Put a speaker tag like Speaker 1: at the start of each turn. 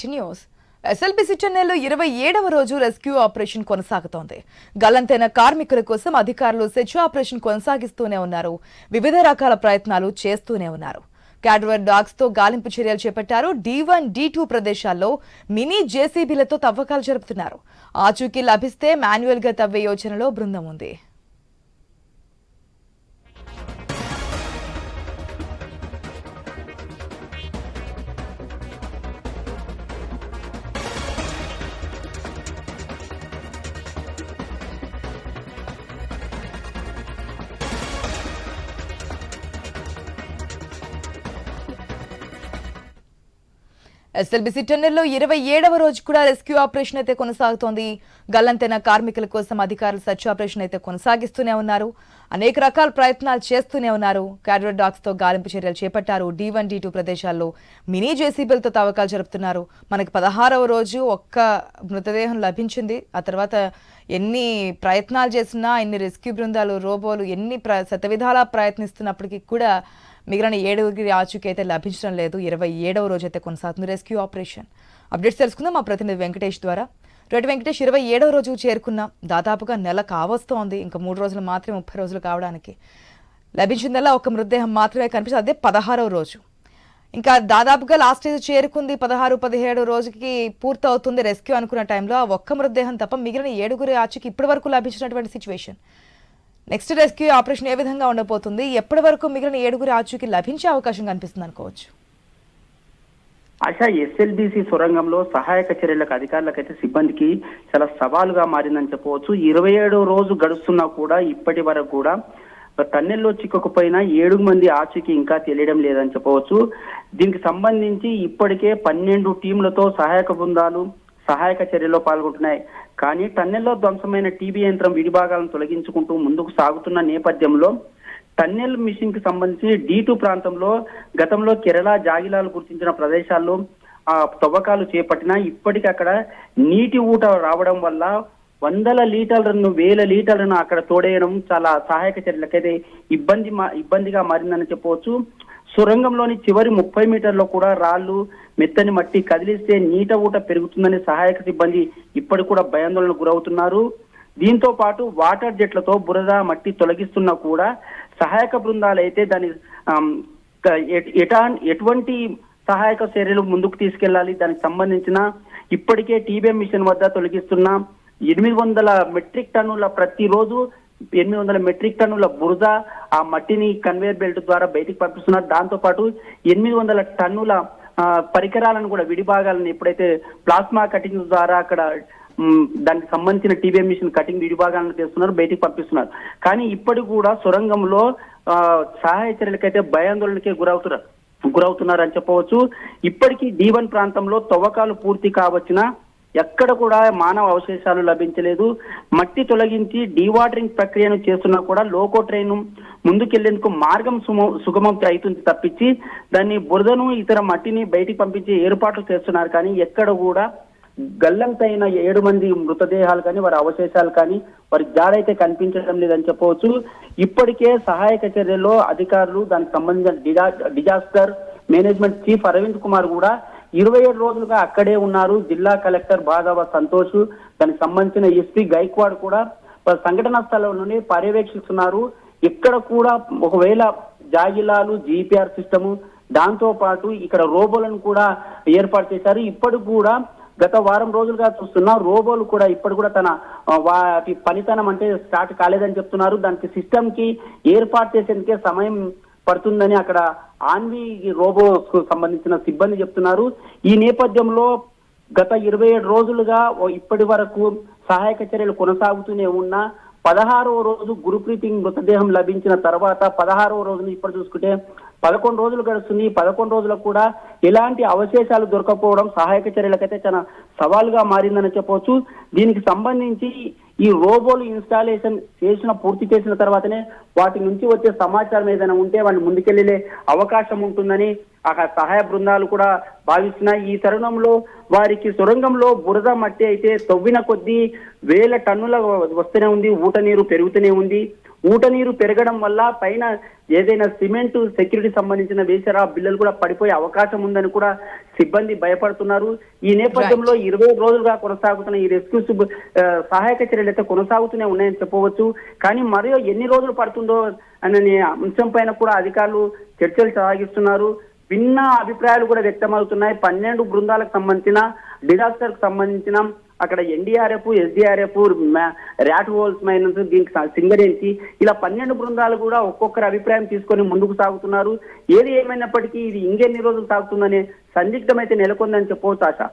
Speaker 1: News SLBC చెన్నైలో 27వ రోజు rescue operation కొనసాగుతోంది. గల్లంతైన కార్మికుల కోసం అధికారులు సెర్చ్ ఆపరేషన్ కొనసాగిస్తూనే ఉన్నారు. వివిధ రకాల ప్రయత్నాలు చేస్తూనే ఉన్నారు. క్యాడవర్ డాగ్స్ తో గాలింపు చర్యలు చేపట్టారు. D1, D2 ప్రదేశాల్లో మినీ జేసీబీలతో తవ్వకాలు జరుపుతున్నారు. ఆచూకీ లభిస్తే మాన్యువల్ గా తవ్వే యోచనలో బృందం ఉంది. ఎస్ఎల్బిసి టన్నెల్లో 27వ రోజు కూడా రెస్క్యూ ఆపరేషన్ అయితే కొనసాగుతోంది. గల్లంతైన కార్మికుల కోసం అధికారులు సెర్చ్ ఆపరేషన్ అయితే కొనసాగిస్తూనే ఉన్నారు. అనేక రకాల ప్రయత్నాలు చేస్తూనే ఉన్నారు. క్యాడవర్ డాగ్స్ తో గాలింపు చర్యలు చేపట్టారు. D1, D2 ప్రదేశాల్లో మినీ జేసీబీలతో తవ్వకాలు జరుపుతున్నారు. మనకి 16వ రోజు ఒక్క మృతదేహం లభించింది. ఆ తర్వాత ఎన్ని ప్రయత్నాలు చేసినా, ఎన్ని రెస్క్యూ బృందాలు, రోబోలు ఎన్ని శతవిధాలా ప్రయత్నిస్తున్నప్పటికీ కూడా మిగిలిన 7గురి ఆచూకీ అయితే లభించడం లేదు. 27వ రోజు అయితే కొనసాగుతుంది రెస్క్యూ ఆపరేషన్. అప్డేట్స్ తెలుసుకుందాం మా ప్రతినిధి వెంకటేష్ ద్వారా. రెడ్డి వెంకటేష్, 27వ రోజు చేరుకున్నాం. దాదాపుగా నెల కావస్తోంది. ఇంకా 3 రోజులు మాత్రమే 30 రోజులు కావడానికి. లభించిందల్లా ఒక మృతదేహం మాత్రమే కనిపిస్తుంది. అదే 16వ రోజు. ఇంకా దాదాపుగా లాస్ట్ రోజు చేరుకుంది. 16, 17 రోజుకి పూర్తి అవుతుంది రెస్క్యూ అనుకున్న టైంలో. ఆ ఒక్క మృతదేహం తప్ప మిగిలిన 7గురి ఆచూకీ ఇప్పటి వరకు లభించినటువంటి సిచ్యువేషన్. నెక్స్ట్ రెస్క్యూ ఆపరేషన్ ఏ విధంగా ఉండబోతుంది? ఎప్పటి వరకు మిగిలిన 7గురి ఆచూకీ లభించే అవకాశం కనిపిస్తుంది అనుకోవచ్చు?
Speaker 2: ఆశా, ఎస్ఎల్బిసి సొరంగంలో సహాయక చర్యలకు అధికారులకైతే సిబ్బందికి చాలా సవాలుగా మారిందని చెప్పవచ్చు. 27వ రోజు గడుస్తున్నా కూడా ఇప్పటి వరకు కూడా టన్నెల్లో చిక్కుకుపోయిన 7 మంది ఆచూకీ ఇంకా తెలియడం లేదని చెప్పవచ్చు. దీనికి సంబంధించి ఇప్పటికే 12 టీంలతో సహాయక బృందాలు సహాయక చర్యలో పాల్గొంటున్నాయి. కానీ టన్నెల్లో ధ్వంసమైన టీబీ యంత్రం విడిభాగాలను తొలగించుకుంటూ ముందుకు సాగుతున్న నేపథ్యంలో టన్నెల్ మిషన్ కి సంబంధించి D2 ప్రాంతంలో గతంలో కేరళ జాగిలాలు గుర్తించిన ప్రదేశాల్లో తవ్వకాలు చేపట్టినా ఇప్పటికీ అక్కడ నీటి ఊట రావడం వల్ల 100 లీటర్లను 1000 లీటర్లను అక్కడ తోడేయడం చాలా సహాయక చర్యలకైతే ఇబ్బందిగా మారిందని చెప్పవచ్చు. సొరంగంలోని చివరి 30 మీటర్లో కూడా రాళ్లు, మెత్తని మట్టి కదిలిస్తే నీట ఊట పెరుగుతుందని సహాయక సిబ్బంది ఇప్పటికి కూడా భయాందోళనకు గురవుతున్నారు. దీంతో పాటు వాటర్ జెట్లతో బురద, మట్టి తొలగిస్తున్నా కూడా సహాయక బృందాలు అయితే దాని ఎటువంటి సహాయక చర్యలు ముందుకు తీసుకెళ్లాలి, దానికి సంబంధించిన ఇప్పటికే TBM మిషన్ వద్ద తొలగిస్తున్న 800 మెట్రిక్ టన్నుల ప్రతిరోజు 800 మెట్రిక్ టన్నుల బురద, ఆ మట్టిని కన్వేయర్ బెల్ట్ ద్వారా బయటికి పంపిస్తున్నారు. దాంతో పాటు 800 టన్నుల పరికరాలను కూడా విడిభాగాలను ఎప్పుడైతే ప్లాస్మా కటింగ్ ద్వారా అక్కడ దానికి సంబంధించిన TBM మిషన్ కటింగ్ విడిభాగాలను చేస్తున్నారు, బయటికి పంపిస్తున్నారు. కానీ ఇప్పటికి కూడా సొరంగంలో సహాయ చర్యలకైతే భయాందోళనకే గురవుతున్నారు అని చెప్పవచ్చు. ఇప్పటికీ D1 ప్రాంతంలో తవ్వకాలు పూర్తి కావచ్చినా ఎక్కడ కూడా మానవ అవశేషాలు లభించలేదు. మట్టి తొలగించి డీవాటరింగ్ ప్రక్రియను చేస్తున్నా కూడా లోకో ట్రైన్ ముందుకెళ్లేందుకు మార్గం సుగమం అవుతుంది తప్పించి దాన్ని బురదను, ఇతర మట్టిని బయటికి పంపించే ఏర్పాట్లు చేస్తున్నారు. కానీ ఎక్కడ కూడా గల్లంతైన 7 మంది మృతదేహాలు కానీ వారి అవశేషాలు కానీ వారి జాడైతే కనిపించడం లేదని చెప్పవచ్చు. ఇప్పటికే సహాయక చర్యల్లో అధికారులు, దానికి సంబంధించిన disaster management chief Arvind Kumar కూడా 27 రోజులుగా అక్కడే ఉన్నారు. జిల్లా కలెక్టర్ బాదావ సంతోష్, దానికి సంబంధించిన ఎస్పీ గైక్వాడ్ కూడా సంఘటనా స్థలంలోనే పర్యవేక్షిస్తున్నారు. ఇక్కడ కూడా ఒకవేళ జాగిలాలు, GPR సిస్టము, దాంతో పాటు ఇక్కడ రోబోలను కూడా ఏర్పాటు చేశారు. ఇప్పటికి కూడా గత వారం రోజులుగా చూస్తున్న రోబోలు కూడా ఇప్పటి కూడా తన వాటి పనితనం అంటే స్టార్ట్ కాలేదని చెప్తున్నారు. దానికి సిస్టమ్ కి ఏర్పాటు చేసేందుకే సమయం పడుతుందని అక్కడ ఆన్వి రోబోస్ కు సంబంధించిన సిబ్బంది చెప్తున్నారు. ఈ నేపథ్యంలో గత 27 రోజులుగా ఇప్పటి వరకు సహాయక చర్యలు కొనసాగుతూనే ఉన్నా 16వ రోజు గురుప్రీత్ సింగ్ మృతదేహం లభించిన తర్వాత 16వ రోజును ఇప్పుడు చూసుకుంటే 11 రోజులు గడుస్తుంది. 11 రోజులకు కూడా ఎలాంటి అవశేషాలు దొరకపోవడం సహాయక చర్యలకైతే చాలా సవాలుగా మారిందని చెప్పవచ్చు. దీనికి సంబంధించి ఈ రోబోలు ఇన్స్టాలేషన్ పూర్తి చేసిన తర్వాతనే వాటి నుంచి వచ్చే సమాచారం ఏదైనా ఉంటే వాటిని ముందుకెళ్లే అవకాశం ఉంటుందని ఆ సహాయ బృందాలు కూడా భావిస్తున్నాయి. ఈ తరుణంలో వారికి సొరంగంలో బురద, మట్టి అయితే తవ్విన కొద్దీ 1000 టన్నుల వస్తూనే ఉంది, ఊట నీరు పెరుగుతూనే ఉంది. ఊట నీరు పెరగడం వల్ల పైన ఏదైనా సిమెంట్ సెక్యూరిటీ సంబంధించిన వేసారా బిల్లులు కూడా పడిపోయే అవకాశం ఉందని కూడా సిబ్బంది భయపడుతున్నారు. ఈ నేపథ్యంలో 20 రోజులుగా కొనసాగుతున్న ఈ రెస్క్యూ సహాయక చర్యలు అయితే కొనసాగుతూనే ఉన్నాయని చెప్పవచ్చు. కానీ మరో ఎన్ని రోజులు పడుతుందో అనే అంశం పైన కూడా అధికారులు చర్చలు సాగిస్తున్నారు. భిన్న అభిప్రాయాలు కూడా వ్యక్తమవుతున్నాయి. 12 బృందాలకు సంబంధించిన డిజాస్టర్ కు సంబంధించిన అక్కడ NDRF, SDRF, rat holes minus, దీనికి సింగరేణి, ఇలా 12 బృందాలు కూడా ఒక్కొక్కరి అభిప్రాయం తీసుకొని ముందుకు సాగుతున్నారు. ఏది ఏమైనప్పటికీ ఇది ఇంకెన్ని రోజులు సాగుతుందనే సందిగ్ధం అయితే నెలకొందని చెప్పవచ్చు ఆశ.